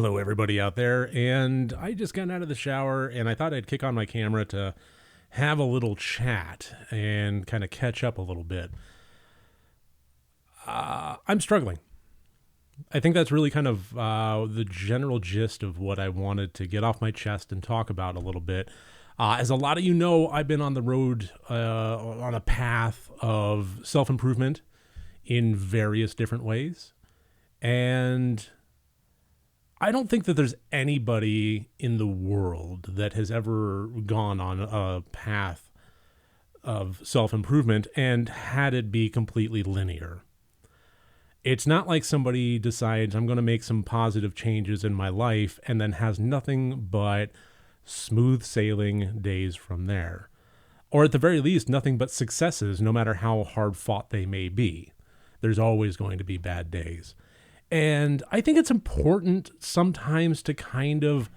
Hello, everybody out there. And I just got out of the shower and I thought I'd kick on my camera to have a little chat and kind of catch up a little bit. I'm struggling. I think that's really kind of the general gist of what I wanted to get off my chest and talk about a little bit. As a lot of you know, I've been on the road on a path of self improvement in various different ways. And I don't think that there's anybody in the world that has ever gone on a path of self improvement and had it be completely linear. It's not like somebody decides I'm going to make some positive changes in my life and then has nothing but smooth sailing days from there. Or at the very least, nothing but successes, no matter how hard fought they may be. There's always going to be bad days. And I think it's important sometimes to kind of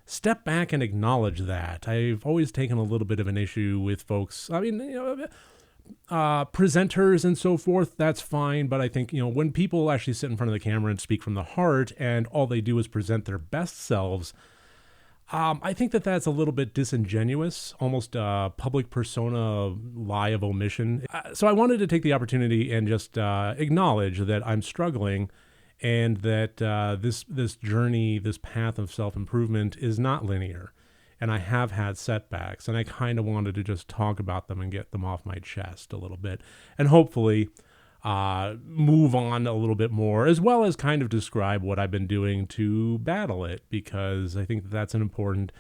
step back and acknowledge that. I've always taken a little bit of an issue with folks. Presenters and so forth, that's fine. But I think, when people actually sit in front of the camera and speak from the heart and all they do is present their best selves, I think that that's a little bit disingenuous, almost a public persona lie of omission. So I wanted to take the opportunity and just acknowledge that I'm struggling and that this journey, this path of self-improvement is not linear. And I have had setbacks, and I kind of wanted to just talk about them and get them off my chest a little bit, and hopefully move on a little bit more, as well as kind of describe what I've been doing to battle it, because I think that's an important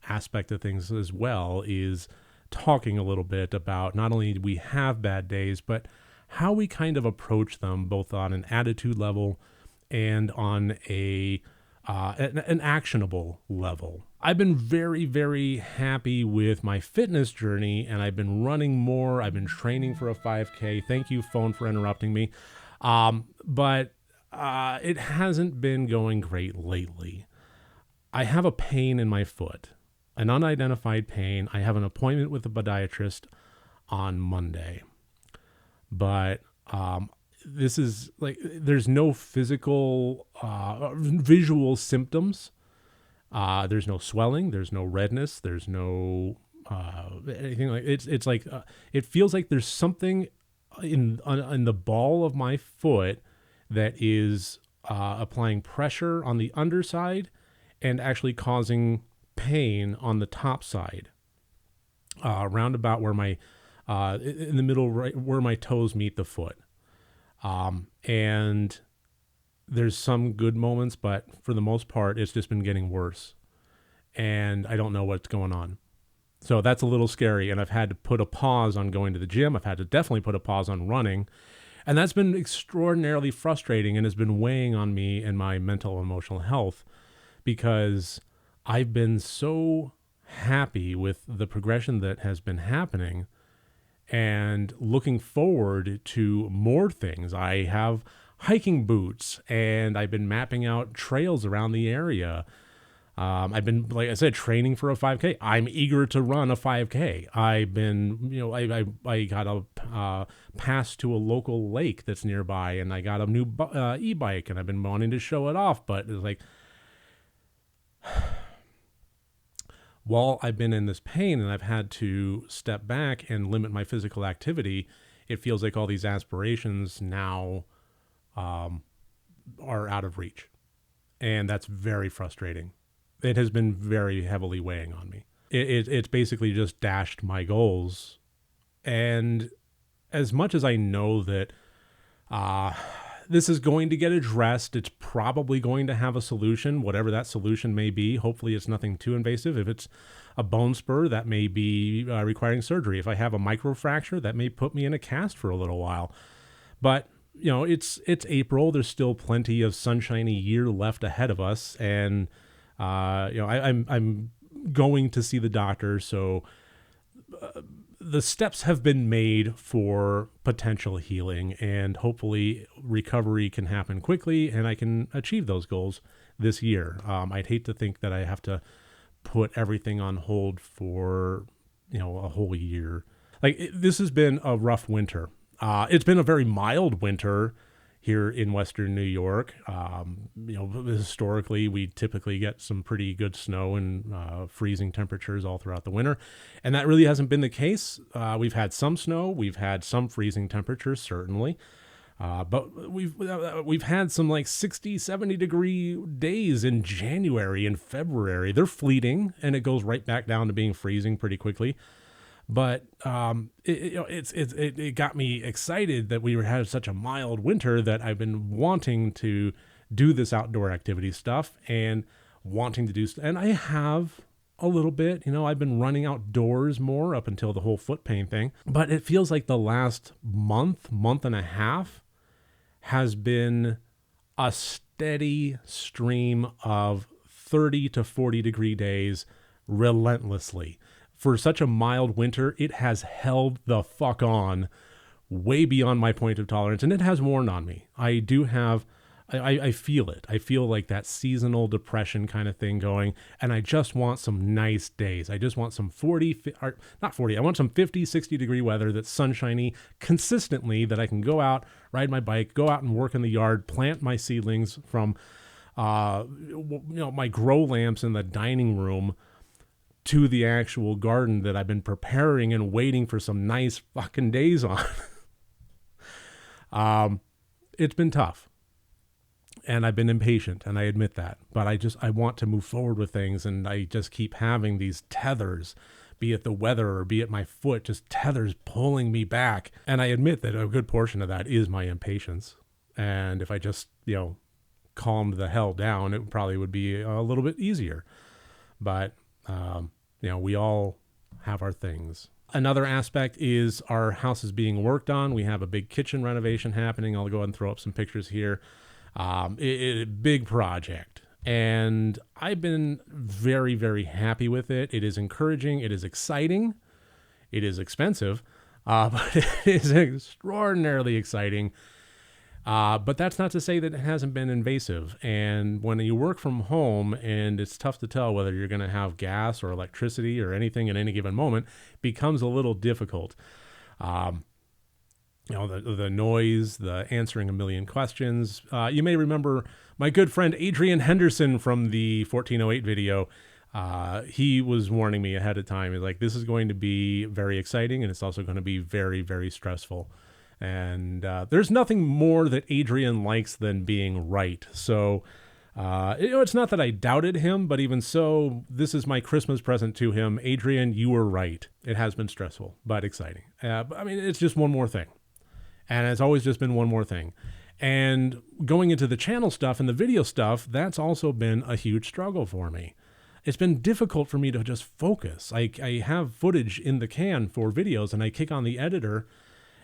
aspect of things as well, is talking a little bit about not only do we have bad days, but how we kind of approach them, both on an attitude level and on an actionable level. I've been very, very happy with my fitness journey, and I've been running more. I've been training for a 5K. Thank you, phone, for interrupting me. But it hasn't been going great lately. I have a pain in my foot, an unidentified pain. I have an appointment with a podiatrist on Monday. But this is like, there's no physical, visual symptoms. There's no swelling. There's no redness. There's no anything like it's like it feels like there's something in the ball of my foot that is applying pressure on the underside and actually causing pain on the top side, around about where my in the middle, right where my toes meet the foot. And there's some good moments, but for the most part, it's just been getting worse. And I don't know what's going on. So that's a little scary. And I've had to put a pause on going to the gym. I've had to definitely put a pause on running. And that's been extraordinarily frustrating and has been weighing on me and my mental and emotional health, because I've been so happy with the progression that has been happening and looking forward to more things. I have hiking boots and I've been mapping out trails around the area. I've been, like I said, training for a 5K. I'm eager to run a 5K. I've been, I got a pass to a local lake that's nearby, and I got a new e-bike, and I've been wanting to show it off, but it's like, while I've been in this pain and I've had to step back and limit my physical activity, it feels like all these aspirations now are out of reach. And that's very frustrating. It has been very heavily weighing on me. It's basically just dashed my goals. And as much as I know that this is going to get addressed, it's probably going to have a solution, whatever that solution may be. Hopefully it's nothing too invasive. If it's a bone spur, that may be requiring surgery. If I have a microfracture, that may put me in a cast for a little while. But it's April. There's still plenty of sunshiny year left ahead of us, and I'm going to see the doctor. So the steps have been made for potential healing, and hopefully recovery can happen quickly, and I can achieve those goals this year. I'd hate to think that I have to put everything on hold for a whole year. This has been a rough winter. It's been a very mild winter here in Western New York. Historically, we typically get some pretty good snow and freezing temperatures all throughout the winter. And that really hasn't been the case. We've had some snow. We've had some freezing temperatures, certainly. But we've had some like 60, 70 degree days in January and February. They're fleeting, and it goes right back down to being freezing pretty quickly. But it got me excited that we had such a mild winter that I've been wanting to do this outdoor activity stuff and wanting to do, and I have a little bit. I've been running outdoors more up until the whole foot pain thing. But it feels like the last month and a half has been a steady stream of 30 to 40 degree days relentlessly. For such a mild winter, it has held the fuck on way beyond my point of tolerance, and it has worn on me. I feel it. I feel like that seasonal depression kind of thing going, and I just want some nice days. I just want some I want some 50, 60 degree weather that's sunshiny consistently, that I can go out, ride my bike, go out and work in the yard, plant my seedlings from my grow lamps in the dining room to the actual garden that I've been preparing and waiting for some nice fucking days on. It's been tough, and I've been impatient, and I admit that, but I want to move forward with things, and I just keep having these tethers, be it the weather or be it my foot, just tethers pulling me back. And I admit that a good portion of that is my impatience. And if I just, calmed the hell down, it probably would be a little bit easier. But we all have our things. Another aspect is our house is being worked on. We have a big kitchen renovation happening. I'll go ahead and throw up some pictures here. Big project. And I've been very, very happy with it. It is encouraging. It is exciting. It is expensive, but it is extraordinarily exciting. But that's not to say that it hasn't been invasive. And when you work from home and it's tough to tell whether you're going to have gas or electricity or anything at any given moment, becomes a little difficult. The noise, the answering a million questions. You may remember my good friend Adrian Henderson from the 1408 video. He was warning me ahead of time. He's like, this is going to be very exciting, and it's also going to be very, very stressful. And there's nothing more that Adrian likes than being right. So it's not that I doubted him, but even so, this is my Christmas present to him. Adrian, you were right. It has been stressful, but exciting. It's just one more thing. And it's always just been one more thing. And going into the channel stuff and the video stuff, that's also been a huge struggle for me. It's been difficult for me to just focus. I have footage in the can for videos, and I kick on the editor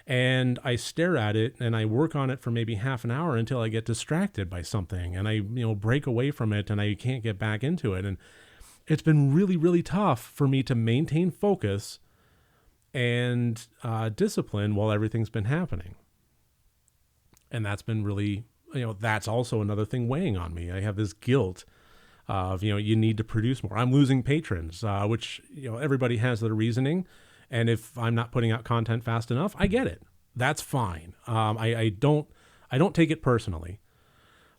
and I stare at it and I work on it for maybe half an hour until I get distracted by something, and I break away from it and I can't get back into it. And it's been really, really tough for me to maintain focus and discipline while everything's been happening. And that's been really, that's also another thing weighing on me. I have this guilt of, you need to produce more. I'm losing patrons, which, everybody has their reasoning. And if I'm not putting out content fast enough, I get it. That's fine. I don't take it personally.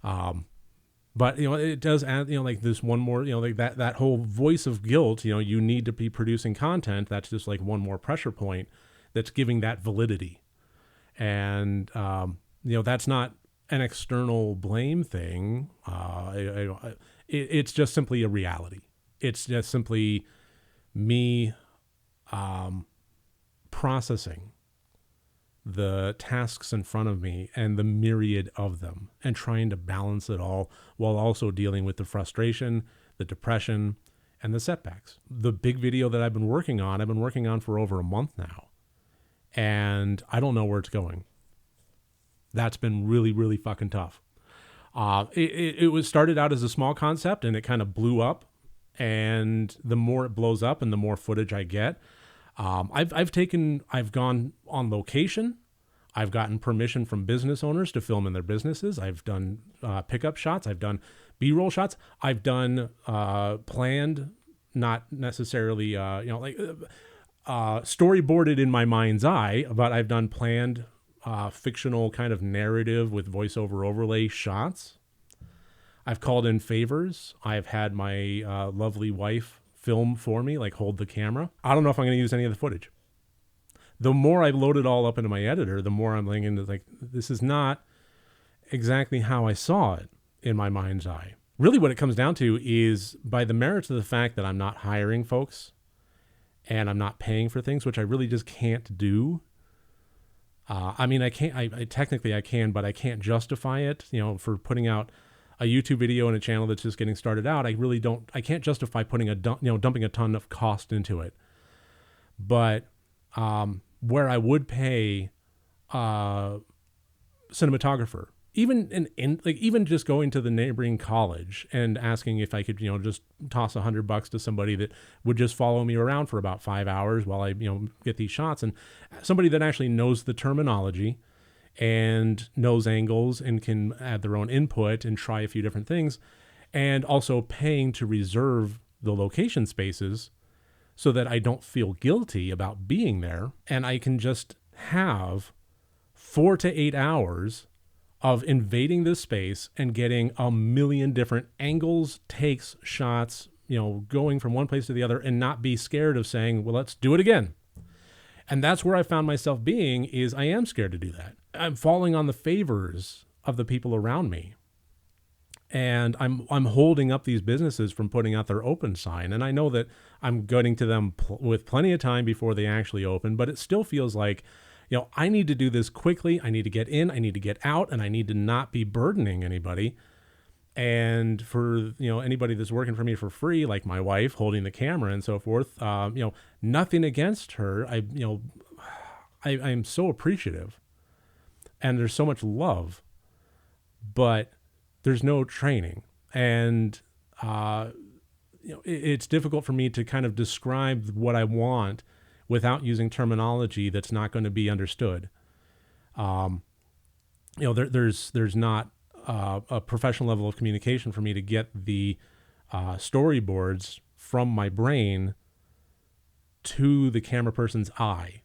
But, it does add, like this one more, like that whole voice of guilt, you need to be producing content. That's just like one more pressure point that's giving that validity. And, that's not an external blame thing. It's just simply a reality. It's just simply me processing the tasks in front of me and the myriad of them, and trying to balance it all while also dealing with the frustration, the depression, and the setbacks. The big video that I've been working on for over a month now, and I don't know where it's going. That's been really, really fucking tough. It was started out as a small concept, and it kind of blew up, and the more it blows up and the more footage I get, I've gone on location. I've gotten permission from business owners to film in their businesses. I've done pickup shots. I've done B-roll shots. I've done planned, not necessarily, storyboarded in my mind's eye, but I've done planned fictional kind of narrative with voiceover overlay shots. I've called in favors. I've had my lovely wife film for me, like hold the camera. I don't know if I'm going to use any of the footage. The more I load it all up into my editor, the more I'm laying into like, this is not exactly how I saw it in my mind's eye. Really what it comes down to is by the merits of the fact that I'm not hiring folks and I'm not paying for things, which I really just can't do. I mean, I technically I can, but I can't justify it, for putting out a YouTube video and a channel that's just getting started out. I can't justify putting dumping a ton of cost into it. But where I would pay cinematographer, even just going to the neighboring college and asking if I could, just toss $100 to somebody that would just follow me around for about 5 hours while I, get these shots, and somebody that actually knows the terminology and knows angles and can add their own input and try a few different things, and also paying to reserve the location spaces so that I don't feel guilty about being there, and I can just have 4 to 8 hours of invading this space and getting a million different angles, takes, shots, going from one place to the other, and not be scared of saying, well, let's do it again. And that's where I found myself being, is I am scared to do that. I'm falling on the favors of the people around me. And I'm holding up these businesses from putting out their open sign. And I know that I'm getting to them with plenty of time before they actually open, but it still feels like, I need to do this quickly. I need to get in, I need to get out, and I need to not be burdening anybody. And for, anybody that's working for me for free, like my wife holding the camera and so forth, nothing against her. I'm so appreciative, and there's so much love, but there's no training. And, it's difficult for me to kind of describe what I want without using terminology that's not going to be understood. There's not a professional level of communication for me to get the storyboards from my brain to the camera person's eye.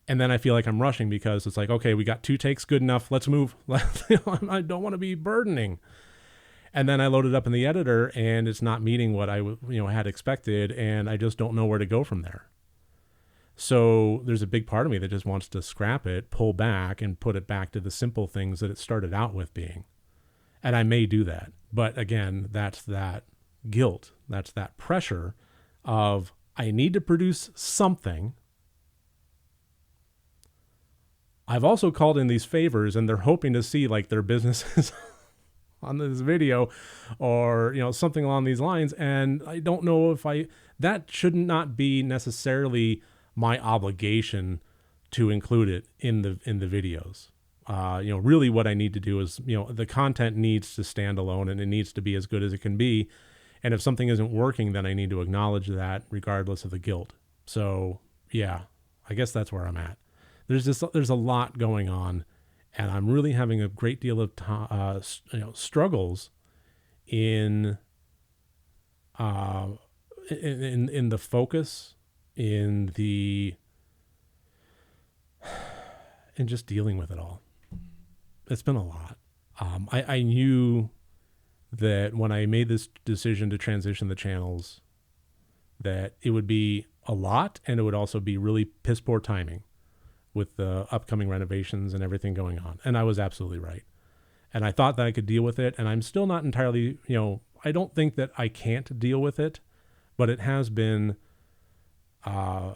And then I feel like I'm rushing because it's like, okay, we got 2 takes, good enough, let's move. I don't want to be burdening. And then I load it up in the editor and it's not meeting what I had expected, and I just don't know where to go from there. So there's a big part of me that just wants to scrap it, pull back, and put it back to the simple things that it started out with being. And I may do that. But again, that's that guilt. That's that pressure of I need to produce something. I've also called in these favors, and they're hoping to see like their businesses on this video or, something along these lines. And I don't know if that should not be necessarily my obligation to include it in the videos. Really what I need to do is, the content needs to stand alone and it needs to be as good as it can be. And if something isn't working, then I need to acknowledge that regardless of the guilt. So yeah, I guess that's where I'm at. There's a lot going on, and I'm really having a great deal of struggles in the focus, in just dealing with it all. It's been a lot. I knew that when I made this decision to transition the channels, that it would be a lot, and it would also be really piss poor timing with the upcoming renovations and everything going on. And I was absolutely right. And I thought that I could deal with it. And I'm still not entirely, I don't think that I can't deal with it, but it has been the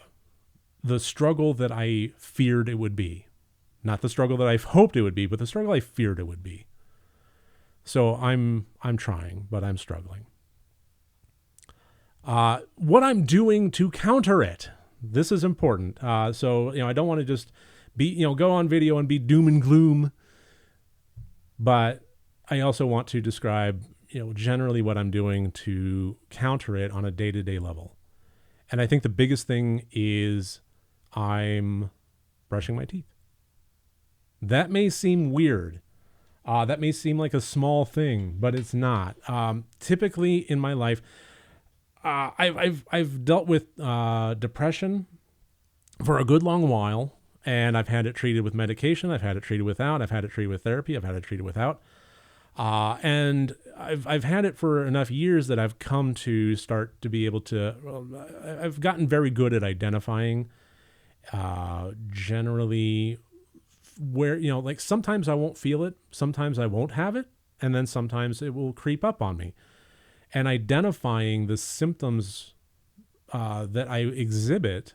struggle that I feared it would be. Not the struggle that I hoped it would be, but the struggle I feared it would be. So I'm trying, but I'm struggling. What I'm doing to counter it. This is important. So, I don't want to just be, go on video and be doom and gloom, but I also want to describe, generally what I'm doing to counter it on a day-to-day level. And I think the biggest thing is I'm brushing my teeth. That may seem weird. That may seem like a small thing, but it's not. Typically in my life, I've dealt with depression for a good long while, And I've had it treated with medication. I've had it treated without. I've had it treated with therapy. I've had it treated without. And I've had it for enough years that I've come to start to be able to, I've gotten very good at identifying generally where, like sometimes I won't feel it, sometimes I won't have it, and then sometimes it will creep up on me. And identifying the symptoms that I exhibit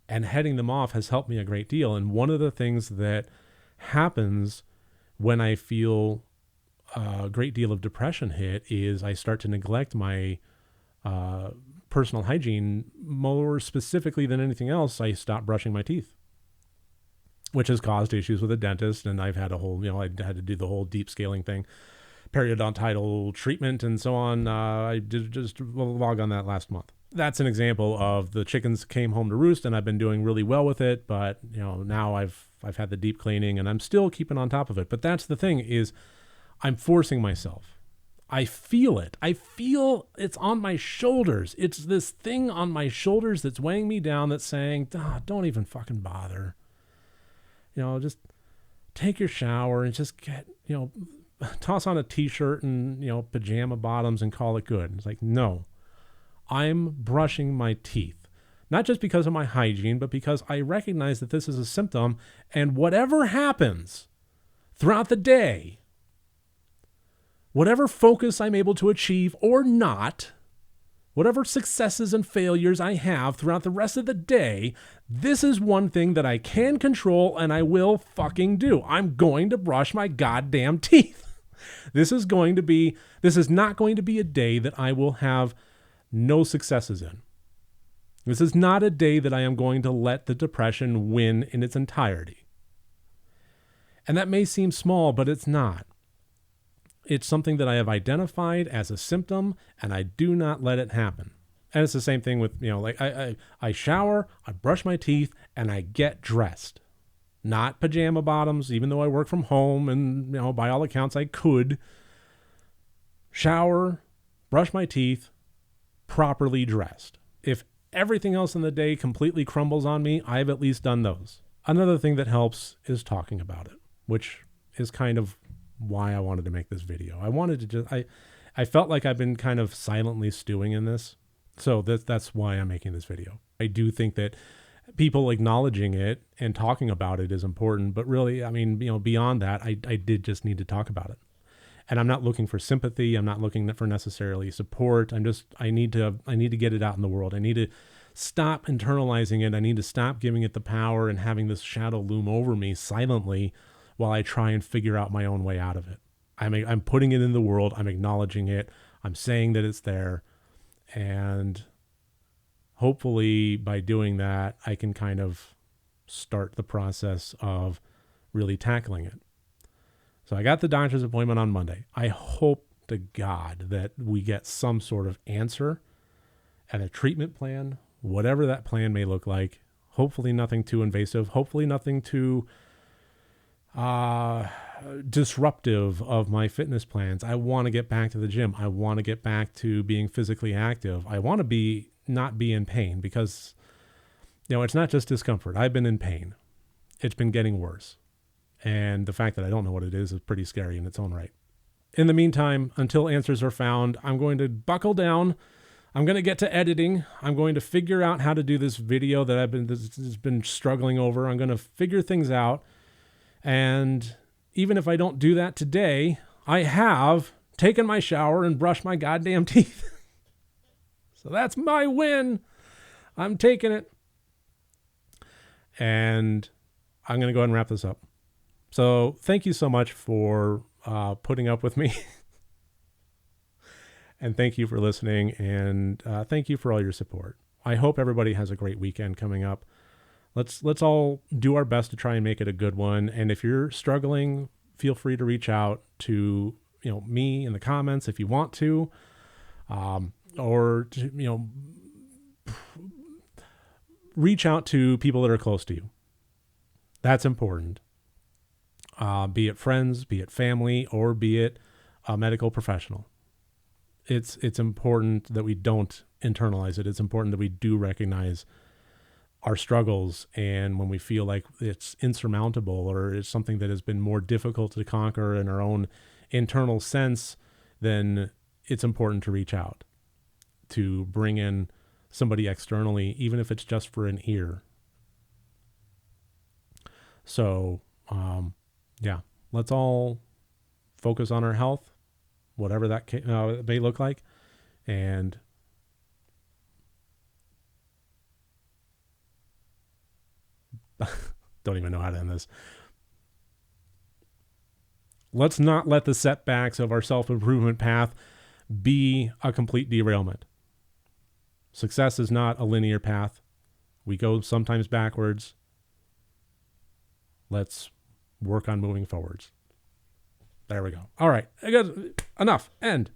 and heading them off has helped me a great deal. And one of the things that happens when I feel a great deal of depression hit is I start to neglect my personal hygiene. More specifically than anything else, I stop brushing my teeth, which has caused issues with a dentist. And I've had a whole, I had to do the whole deep scaling thing, periodontal treatment and so on. I did just log on that last month. That's an example of the chickens came home to roost, and I've been doing really well with it. But now I've had the deep cleaning, and I'm still keeping on top of it. But that's the thing, is I'm forcing myself. I feel it. I feel it's on my shoulders. It's this thing on my shoulders that's weighing me down, that's saying, don't even fucking bother. Just take your shower and just get, toss on a t-shirt and, pajama bottoms and call it good. It's like, no, I'm brushing my teeth, not just because of my hygiene, but because I recognize that this is a symptom, and whatever happens throughout the day, whatever focus I'm able to achieve or not, whatever successes and failures I have throughout the rest of the day, this is one thing that I can control, and I will fucking do. I'm going to brush my goddamn teeth. This is not going to be a day that I will have no successes in. This is not a day that I am going to let the depression win in its entirety. And that may seem small, but it's not. It's something that I have identified as a symptom, and I do not let it happen. And it's the same thing with, I shower, I brush my teeth, and I get dressed. Not pajama bottoms, even though I work from home and, by all accounts I could. Shower, brush my teeth, properly dressed. If everything else in the day completely crumbles on me, I've at least done those. Another thing that helps is talking about it, which is kind of why I wanted to make this video. I wanted to I felt like I've been kind of silently stewing in this. So that's why I'm making this video. I do think that people acknowledging it and talking about it is important, but really, beyond that, I did just need to talk about it. And I'm not looking for sympathy. I'm not looking for necessarily support. I need to get it out in the world. I need to stop internalizing it. I need to stop giving it the power and having this shadow loom over me silently while I try and figure out my own way out of it. I'm putting it in the world. I'm acknowledging it. I'm saying that it's there. And hopefully by doing that, I can kind of start the process of really tackling it. So I got the doctor's appointment on Monday. I hope to God that we get some sort of answer and a treatment plan, whatever that plan may look like. Hopefully nothing too invasive. Hopefully nothing too disruptive of my fitness plans. I want to get back to the gym. I want to get back to being physically active. I want to not be in pain, because, it's not just discomfort. I've been in pain. It's been getting worse. And the fact that I don't know what it is pretty scary in its own right. In the meantime, until answers are found, I'm going to buckle down. I'm going to get to editing. I'm going to figure out how to do this video that I've been struggling over. I'm going to figure things out. And even if I don't do that today, I have taken my shower and brushed my goddamn teeth. So that's my win. I'm taking it. And I'm going to go ahead and wrap this up. So thank you so much for putting up with me. And thank you for listening. And thank you for all your support. I hope everybody has a great weekend coming up. Let's all do our best to try and make it a good one. And if you're struggling, feel free to reach out to me in the comments if you want to, or to, reach out to people that are close to you. That's important. Be it friends, be it family, or be it a medical professional. It's important that we don't internalize it. It's important that we do recognize our struggles, and when we feel like it's insurmountable or it's something that has been more difficult to conquer in our own internal sense, then it's important to reach out, to bring in somebody externally, even if it's just for an ear. So, yeah, let's all focus on our health, whatever that may look like. And don't even know how to end this. Let's not let the setbacks of our self-improvement path be a complete derailment. Success is not a linear path. We go sometimes backwards. Let's work on moving forwards. There we go. All right. Enough. End.